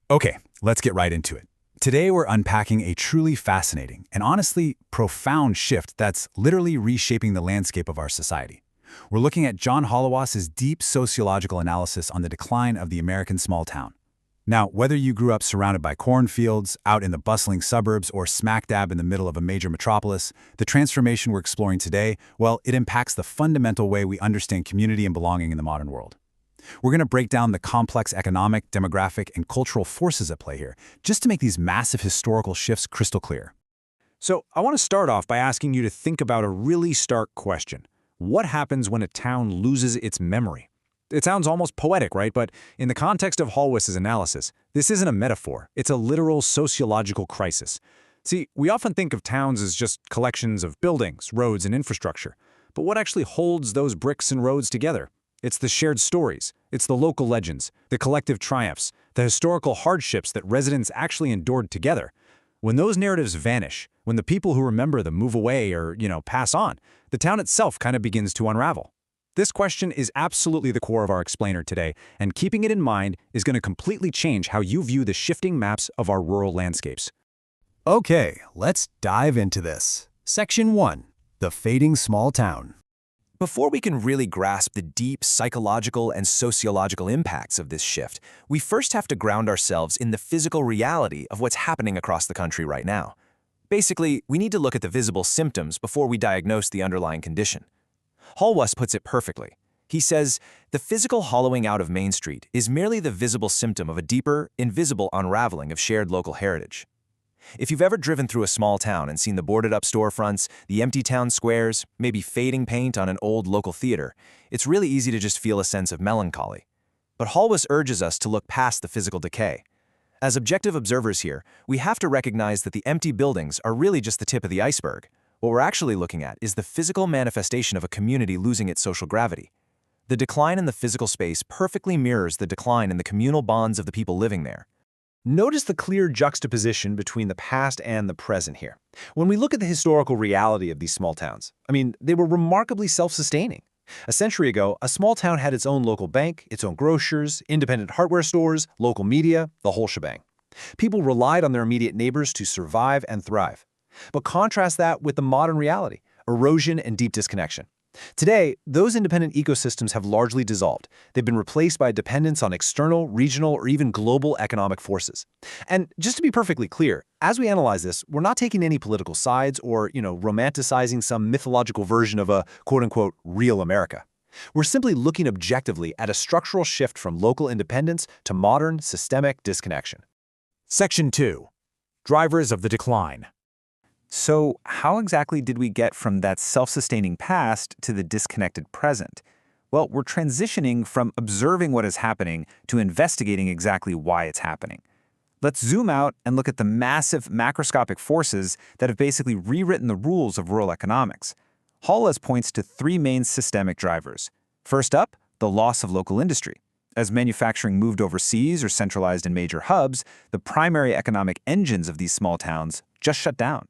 Okay, let's get right into it. Today we're unpacking a truly fascinating and honestly profound shift that's literally reshaping the landscape of our society. We're looking at John Holowas's deep sociological analysis on the decline of the American small town. Now, whether you grew up surrounded by cornfields, out in the bustling suburbs, or smack dab in the middle of a major metropolis, the transformation we're exploring today, well, it impacts the fundamental way we understand community and belonging in the modern world. We're going to break down the complex economic, demographic, and cultural forces at play here, just to make these massive historical shifts crystal clear. So I want to start off by asking you to think about a really stark question. What happens when a town loses its memory? It sounds almost poetic, right? But in the context of Holwas's analysis, this isn't a metaphor. It's a literal sociological crisis. See, we often think of towns as just collections of buildings, roads, and infrastructure. But what actually holds those bricks and roads together? It's the shared stories. It's the local legends, the collective triumphs, the historical hardships that residents actually endured together. When those narratives vanish, when the people who remember them move away or, pass on, the town itself kind of begins to unravel. This question is absolutely the core of our explainer today, and keeping it in mind is going to completely change how you view the shifting maps of our rural landscapes. Okay, let's dive into this. Section 1. The Fading Small Town. Before we can really grasp the deep psychological and sociological impacts of this shift, we first have to ground ourselves in the physical reality of what's happening across the country right now. Basically, we need to look at the visible symptoms before we diagnose the underlying condition. Holwas puts it perfectly. He says, the physical hollowing out of Main Street is merely the visible symptom of a deeper, invisible unraveling of shared local heritage. If you've ever driven through a small town and seen the boarded-up storefronts, the empty town squares, maybe fading paint on an old local theater, it's really easy to just feel a sense of melancholy. But Holwas urges us to look past the physical decay. As objective observers here, we have to recognize that the empty buildings are really just the tip of the iceberg. What we're actually looking at is the physical manifestation of a community losing its social gravity. The decline in the physical space perfectly mirrors the decline in the communal bonds of the people living there. Notice the clear juxtaposition between the past and the present here. When we look at the historical reality of these small towns, they were remarkably self-sustaining. A century ago, a small town had its own local bank, its own grocers, independent hardware stores, local media, the whole shebang. People relied on their immediate neighbors to survive and thrive. But contrast that with the modern reality, erosion and deep disconnection. Today, those independent ecosystems have largely dissolved. They've been replaced by dependence on external, regional, or even global economic forces. And just to be perfectly clear, as we analyze this, we're not taking any political sides or, romanticizing some mythological version of a quote-unquote real America. We're simply looking objectively at a structural shift from local independence to modern, systemic disconnection. Section 2. Drivers of the decline. So how exactly did we get from that self-sustaining past to the disconnected present? Well, we're transitioning from observing what is happening to investigating exactly why it's happening. Let's zoom out and look at the massive macroscopic forces that have basically rewritten the rules of rural economics. Holwas points to three main systemic drivers. First up, the loss of local industry. As manufacturing moved overseas or centralized in major hubs, the primary economic engines of these small towns just shut down.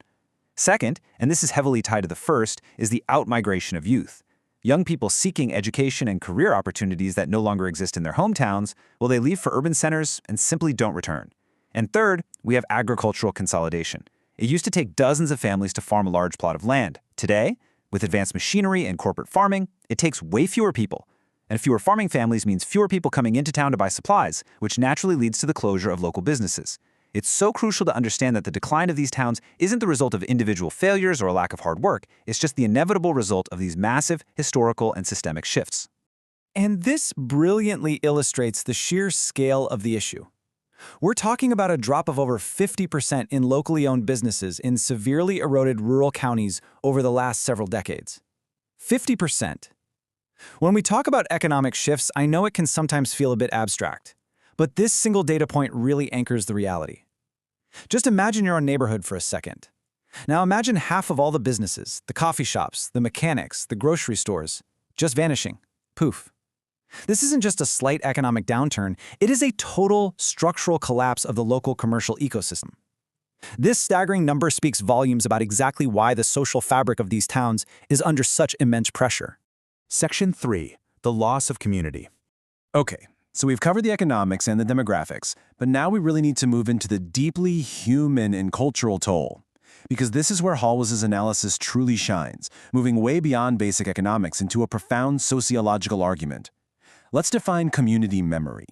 Second, and this is heavily tied to the first, is the outmigration of youth. Young people seeking education and career opportunities that no longer exist in their hometowns, well, they leave for urban centers and simply don't return. And third, we have agricultural consolidation. It used to take dozens of families to farm a large plot of land. Today, with advanced machinery and corporate farming, it takes way fewer people. And fewer farming families means fewer people coming into town to buy supplies, which naturally leads to the closure of local businesses. It's so crucial to understand that the decline of these towns isn't the result of individual failures or a lack of hard work. It's just the inevitable result of these massive historical and systemic shifts. And this brilliantly illustrates the sheer scale of the issue. We're talking about a drop of over 50% in locally owned businesses in severely eroded rural counties over the last several decades. 50%. When we talk about economic shifts, I know it can sometimes feel a bit abstract, but this single data point really anchors the reality. Just imagine your own neighborhood for a second. Now imagine half of all the businesses, the coffee shops, the mechanics, the grocery stores, just vanishing. Poof. This isn't just a slight economic downturn, it is a total structural collapse of the local commercial ecosystem. This staggering number speaks volumes about exactly why the social fabric of these towns is under such immense pressure. Section 3. The loss of community. Okay, So we've covered the economics and the demographics, but now we really need to move into the deeply human and cultural toll. Because this is where Hallwass's analysis truly shines, moving way beyond basic economics into a profound sociological argument. Let's define community memory.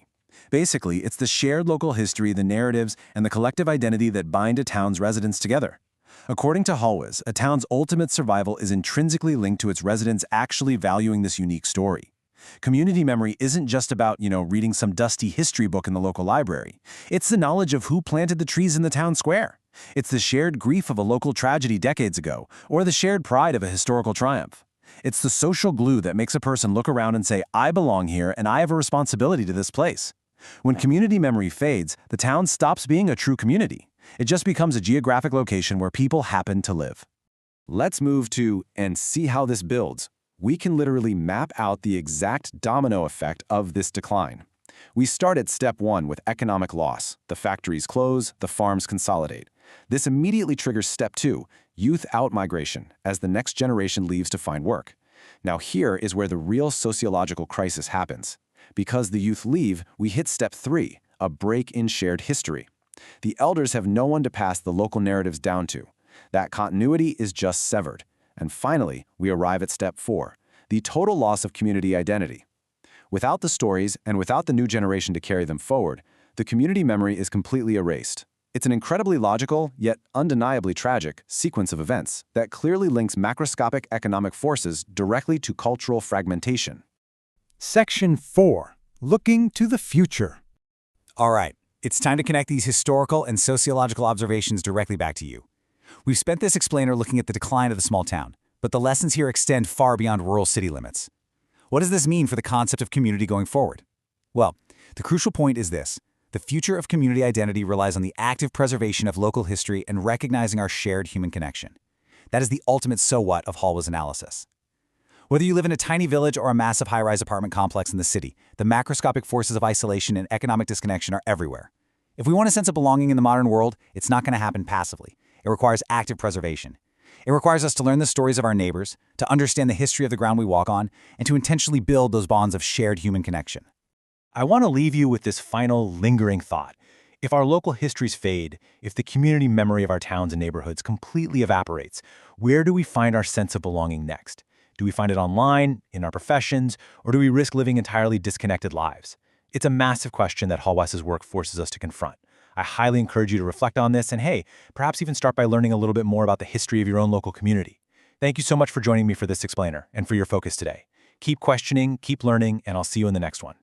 Basically, it's the shared local history, the narratives, and the collective identity that bind a town's residents together. According to Hallwass, a town's ultimate survival is intrinsically linked to its residents actually valuing this unique story. Community memory isn't just about, reading some dusty history book in the local library. It's the knowledge of who planted the trees in the town square. It's the shared grief of a local tragedy decades ago, or the shared pride of a historical triumph. It's the social glue that makes a person look around and say, I belong here and I have a responsibility to this place. When community memory fades, the town stops being a true community. It just becomes a geographic location where people happen to live. Let's move to and see how this builds. We can literally map out the exact domino effect of this decline. We start at step 1 with economic loss. The factories close, the farms consolidate. This immediately triggers step 2, youth out-migration, as the next generation leaves to find work. Now here is where the real sociological crisis happens. Because the youth leave, we hit step 3, a break in shared history. The elders have no one to pass the local narratives down to. That continuity is just severed. And finally, we arrive at step 4, the total loss of community identity. Without the stories and without the new generation to carry them forward, the community memory is completely erased. It's an incredibly logical, yet undeniably tragic, sequence of events that clearly links macroscopic economic forces directly to cultural fragmentation. Section 4. Looking to the future. All right, it's time to connect these historical and sociological observations directly back to you. We've spent this explainer looking at the decline of the small town, but the lessons here extend far beyond rural city limits. What does this mean for the concept of community going forward? Well, the crucial point is this. The future of community identity relies on the active preservation of local history and recognizing our shared human connection. That is the ultimate so what of Hallwass' analysis. Whether you live in a tiny village or a massive high-rise apartment complex in the city, the macroscopic forces of isolation and economic disconnection are everywhere. If we want a sense of belonging in the modern world, it's not going to happen passively. It requires active preservation. It requires us to learn the stories of our neighbors, to understand the history of the ground we walk on, and to intentionally build those bonds of shared human connection. I want to leave you with this final lingering thought. If our local histories fade, if the community memory of our towns and neighborhoods completely evaporates, where do we find our sense of belonging next? Do we find it online, in our professions, or do we risk living entirely disconnected lives? It's a massive question that Hallwass's work forces us to confront. I highly encourage you to reflect on this and, hey, perhaps even start by learning a little bit more about the history of your own local community. Thank you so much for joining me for this explainer and for your focus today. Keep questioning, keep learning, and I'll see you in the next one.